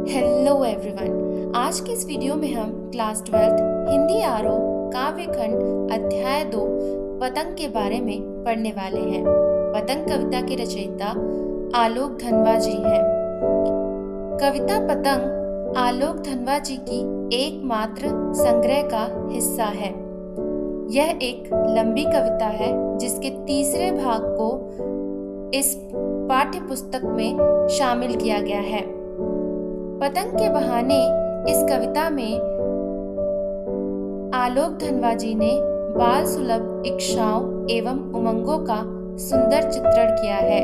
Hello everyone. आज की इस वीडियो में हम क्लास 12 हिंदी आरो काव्य खंड अध्याय 2 पतंग के बारे में पढ़ने वाले हैं। पतंग कविता के रचयिता आलोक धनवा जी हैं। कविता पतंग आलोक धनवा जी की एकमात्र संग्रह का हिस्सा है। यह एक लंबी कविता है जिसके तीसरे भाग को इस पाठ्य पुस्तक में शामिल किया गया है। पतंग के बहाने इस कविता में आलोक धनवा जी ने बाल सुलभ इच्छाओं एवं उमंगों का सुंदर चित्रण किया है।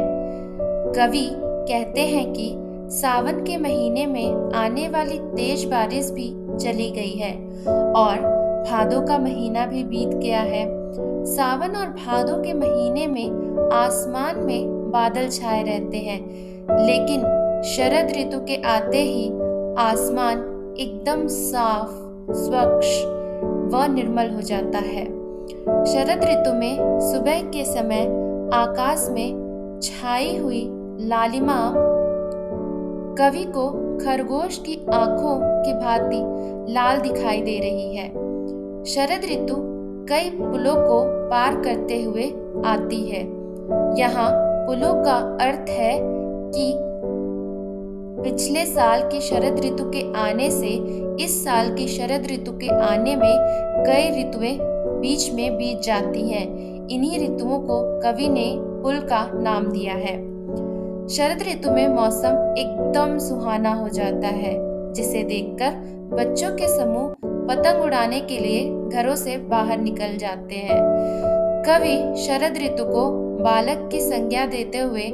कवि कहते हैं कि सावन के महीने में आने वाली तेज बारिश भी चली गई है और भादों का महीना भी बीत गया है। सावन और भादों के महीने में आसमान में बादल छाए रहते हैं, लेकिन शरद ऋतु के आते ही आसमान एकदम साफ, स्वच्छ व निर्मल हो जाता है। शरद ऋतु में सुबह के समय आकाश में छाई हुई लालिमा कवि को खरगोश की आंखों की भांति लाल दिखाई दे रही है। शरद ऋतु कई पुलों को पार करते हुए आती है। यहाँ पुलों का अर्थ है कि पिछले साल की शरद ऋतु के आने से इस साल की शरद ऋतु के आने में कई ऋतुएं बीच में बीत जाती हैं। इन्हीं ऋतुओं को कवि ने पुल का नाम दिया है। शरद ऋतु में मौसम एकदम सुहाना हो जाता है, जिसे देखकर बच्चों के समूह पतंग उड़ाने के लिए घरों से बाहर निकल जाते हैं। कवि शरद ऋतु को बालक की संज्ञा देते हुए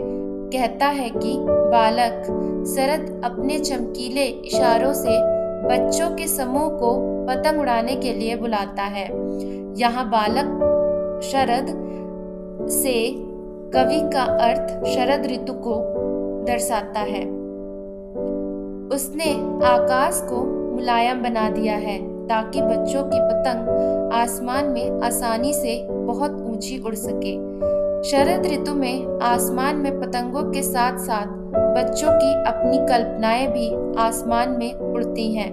कहता है कि बालक शरद अपने चमकीले इशारों से बच्चों के समूह को पतंग उड़ाने के लिए बुलाता है। यहाँ बालक शरद से कवि का अर्थ शरद ऋतु को दर्शाता है। उसने आकाश को मुलायम बना दिया है ताकि बच्चों की पतंग आसमान में आसानी से बहुत ऊंची उड़ सके। शरद ऋतु में आसमान में पतंगों के साथ साथ बच्चों की अपनी कल्पनाएं भी आसमान में उड़ती हैं।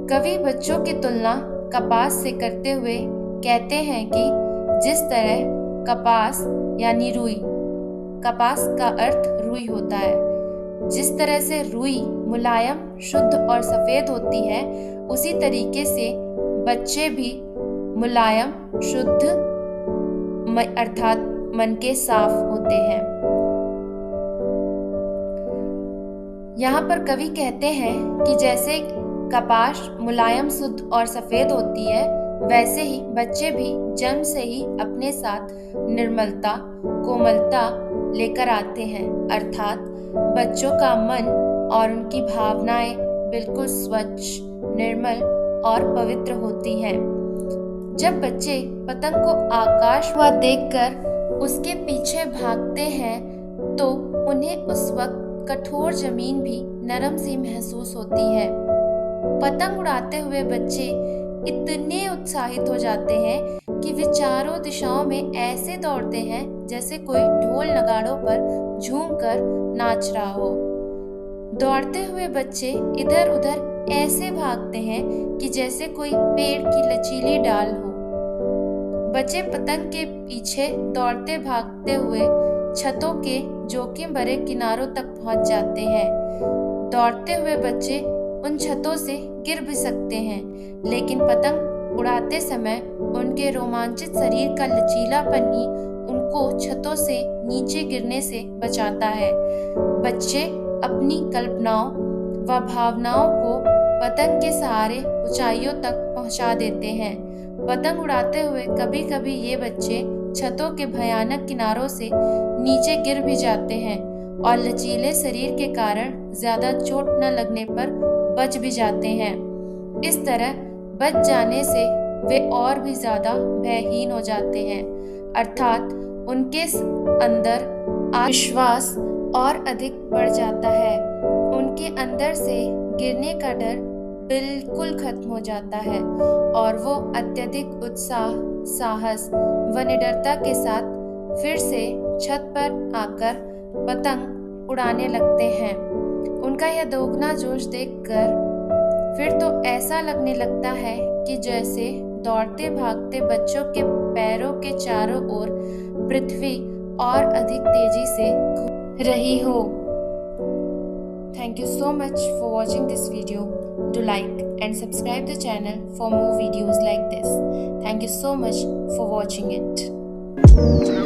कवि बच्चों की तुलना कपास से करते हुए कहते हैं कि जिस तरह कपास यानी रुई, कपास का अर्थ रुई होता है, जिस तरह से रुई मुलायम, शुद्ध और सफेद होती है, उसी तरीके से बच्चे भी मुलायम, शुद्ध अर्थात मन के साफ होते हैं। यहाँ पर कवि कहते हैं कि जैसे कपास मुलायम, शुद्ध और सफेद होती है, वैसे ही बच्चे भी जन्म से ही अपने साथ निर्मलता, कोमलता लेकर आते हैं, अर्थात बच्चों का मन और उनकी भावनाएं बिल्कुल स्वच्छ, निर्मल और पवित्र होती हैं। जब बच्चे पतंग को आकाश में देखकर उसके पीछे भागते हैं तो उन्हें उस वक्त कठोर जमीन भी नरम सी महसूस होती है। पतंग उड़ाते हुए बच्चे इतने उत्साहित हो जाते हैं कि वे चारों दिशाओं में ऐसे दौड़ते हैं जैसे कोई ढोल नगाड़ों पर झूमकर नाच रहा हो। दौड़ते हुए बच्चे इधर उधर ऐसे भागते हैं कि जैसे कोई पेड़ की लचीली डाल हो। बच्चे पतंग के पीछे दौड़ते भागते हुए छतों के जोखिम भरे किनारों तक पहुंच जाते हैं। दौड़ते हुए बच्चे उन छतों से गिर भी सकते हैं, लेकिन पतंग उड़ाते समय उनके रोमांचित शरीर का लचीलापन ही उनको छतों से नीचे गिरने से बचाता है। बच्चे अपनी कल्पनाओं व भावनाओं को पतंग के सहारे ऊंचाइयों तक पहुंचा देते हैं। पतंग उड़ाते हुए कभी कभी ये बच्चे छतों के भयानक किनारों से नीचे गिर भी जाते हैं और लचीले शरीर के कारण ज्यादा चोट न लगने पर बच भी जाते हैं। इस तरह बच जाने से वे और भी ज्यादा भयहीन हो जाते हैं, अर्थात उनके अंदर आत्मविश्वास और अधिक बढ़ जाता है। उनके अंदर से गिरने का डर बिल्कुल खत्म हो जाता है और वो अत्यधिक उत्साह, साहस व निडरता के साथ फिर से छत पर आकर पतंग उड़ाने लगते हैं। उनका यह दोगुना जोश देखकर फिर तो ऐसा लगने लगता है कि जैसे दौड़ते भागते बच्चों के पैरों के चारों ओर पृथ्वी और अधिक तेजी से घूम रही हो। Thank you so much for watching this video. Do like and subscribe the channel for more videos like this. Thank you so much for watching it.